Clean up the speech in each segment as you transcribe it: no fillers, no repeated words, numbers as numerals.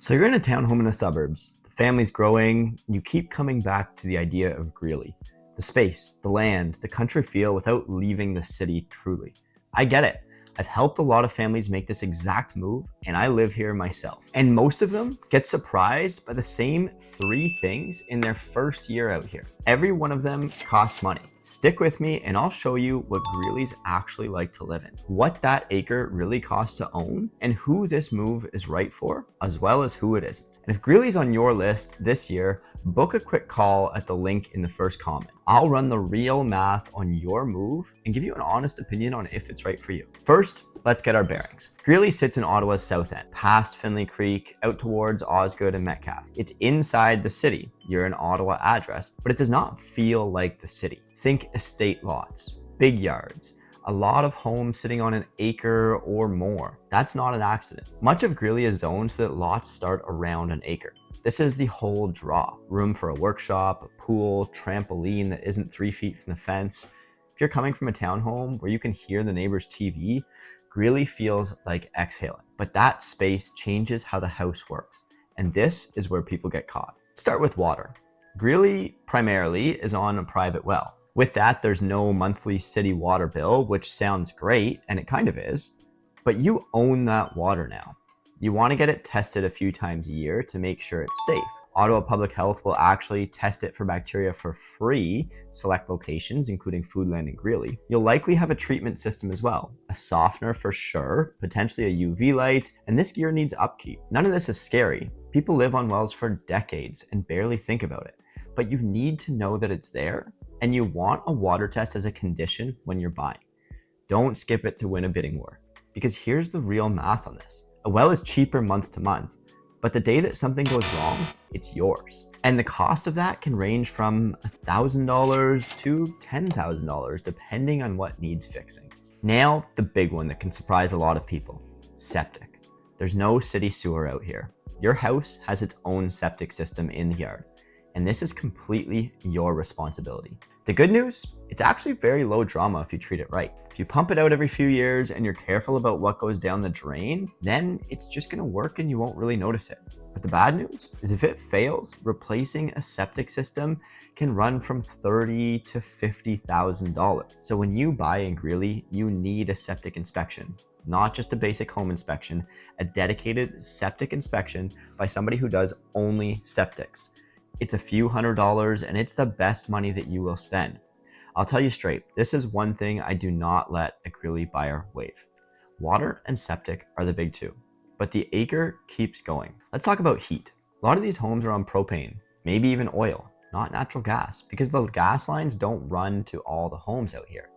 So you're in a townhome in the suburbs, the family's growing, you keep coming back to the idea of Greely. The space, the land, the country feel without leaving the city truly. I get it. I've helped a lot of families make this exact move, and I live here myself. And most of them get surprised by the same three things in their first year out here. Every one of them costs money. Stick with me and I'll show you what Greely's actually like to live in, what that acre really costs to own, and who this move is right for, as well as who it isn't. And if Greely's on your list this year, book a quick call at the link in the first comment. I'll run the real math on your move and give you an honest opinion on if it's right for you. First, let's get our bearings. Greely sits in Ottawa's south end, past Finley Creek, out towards Osgood and Metcalfe. It's inside the city. You're an Ottawa address, but it does not feel like the city. Think estate lots, big yards, a lot of homes sitting on an acre or more. That's not an accident. Much of Greely is zoned so that lots start around an acre. This is the whole draw. Room for a workshop, a pool, trampoline that isn't 3 feet from the fence. If you're coming from a townhome where you can hear the neighbor's TV, Greely feels like exhaling. But that space changes how the house works. And this is where people get caught. Start with water. Greely primarily is on a private well. With that, there's no monthly city water bill, which sounds great, and it kind of is, but you own that water now. You want to get it tested a few times a year to make sure it's safe. Ottawa Public Health will actually test it for bacteria for free, select locations, including Foodland and Greely. You'll likely have a treatment system as well, a softener for sure, potentially a UV light, and this gear needs upkeep. None of this is scary. People live on wells for decades and barely think about it, but you need to know that it's there, and you want a water test as a condition when you're buying. Don't skip it to win a bidding war, because here's the real math on this. A well is cheaper month to month, but the day that something goes wrong, it's yours. And the cost of that can range from $1,000 to $10,000, depending on what needs fixing. Now, the big one that can surprise a lot of people, septic. There's no city sewer out here. Your house has its own septic system in the yard, and this is completely your responsibility. The good news, it's actually very low drama if you treat it right. If you pump it out every few years and you're careful about what goes down the drain, then it's just gonna work and you won't really notice it. But the bad news is if it fails, replacing a septic system can run from $30,000 to $50,000. So when you buy in Greely, you need a septic inspection. Not just a basic home inspection, a dedicated septic inspection by somebody who does only septics. It's a few $100s and it's the best money that you will spend. I'll tell you straight, this is one thing I do not let a Greely buyer waive. Water and septic are the big two, but the acre keeps going. Let's talk about heat. A lot of these homes are on propane, maybe even oil, not natural gas, because the gas lines don't run to all the homes out here.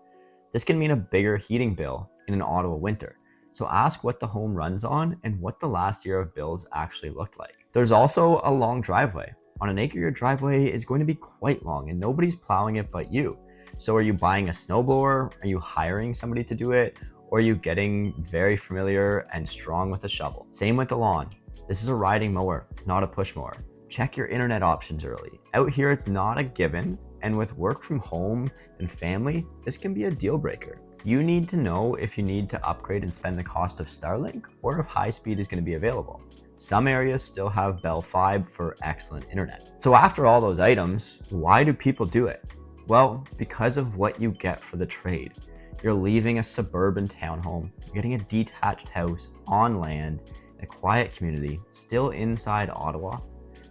This can mean a bigger heating bill in an Ottawa winter. So ask what the home runs on and what the last year of bills actually looked like. There's also a long driveway. On an acre, your driveway is going to be quite long and nobody's plowing it but you. So are you buying a snowblower? Are you hiring somebody to do it? Or are you getting very familiar and strong with a shovel? Same with the lawn. This is a riding mower, not a push mower. Check your internet options early. Out here, it's not a given. And with work from home and family, this can be a deal breaker. You need to know if you need to upgrade and spend the cost of Starlink or if high speed is going to be available. Some areas still have Bell Fibe for excellent internet. So after all those items, why do people do it? Well, because of what you get for the trade. You're leaving a suburban townhome, you're getting a detached house on land in a quiet community, still inside Ottawa.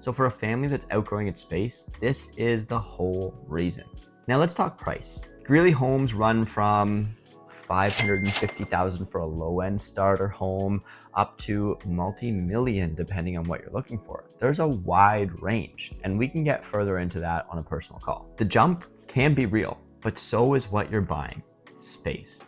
So for a family that's outgrowing its space, this is the whole reason. Now let's talk price. Greely homes run from $550,000 for a low-end starter home up to multi-million depending on what you're looking for. There's a wide range, and we can get further into that on a personal call. The jump can be real, but so is what you're buying, space.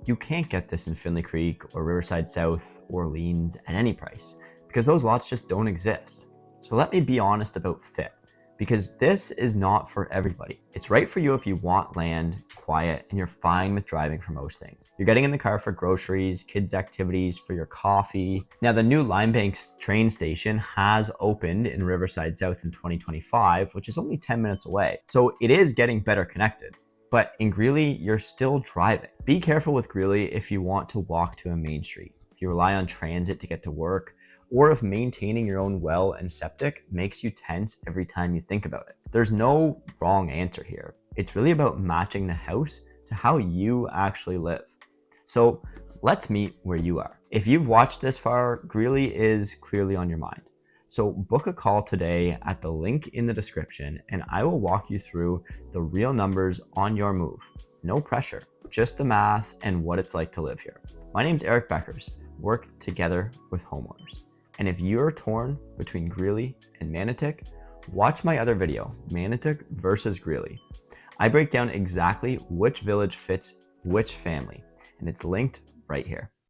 You can't get this in Finley Creek or Riverside South, Orleans at any price because those lots just don't exist. So let me be honest about fit, because this is not for everybody. It's right for you if you want land, quiet, and you're fine with driving for most things. You're getting in the car for groceries, kids' activities, for your coffee. Now, the new Limebanks train station has opened in Riverside South in 2025, which is only 10 minutes away. So it is getting better connected. But in Greely, you're still driving. Be careful with Greely if you want to walk to a main street. If you rely on transit to get to work, or if maintaining your own well and septic makes you tense every time you think about it. There's no wrong answer here. It's really about matching the house to how you actually live. So let's meet where you are. If you've watched this far, Greely is clearly on your mind. So book a call today at the link in the description, and I will walk you through the real numbers on your move. No pressure, just the math and what it's like to live here. My name's Eric Bekkers, work together with homeowners. And if you're torn between Greely and Manotick, watch my other video, Manotick versus Greely. I break down exactly which village fits which family, and it's linked right here.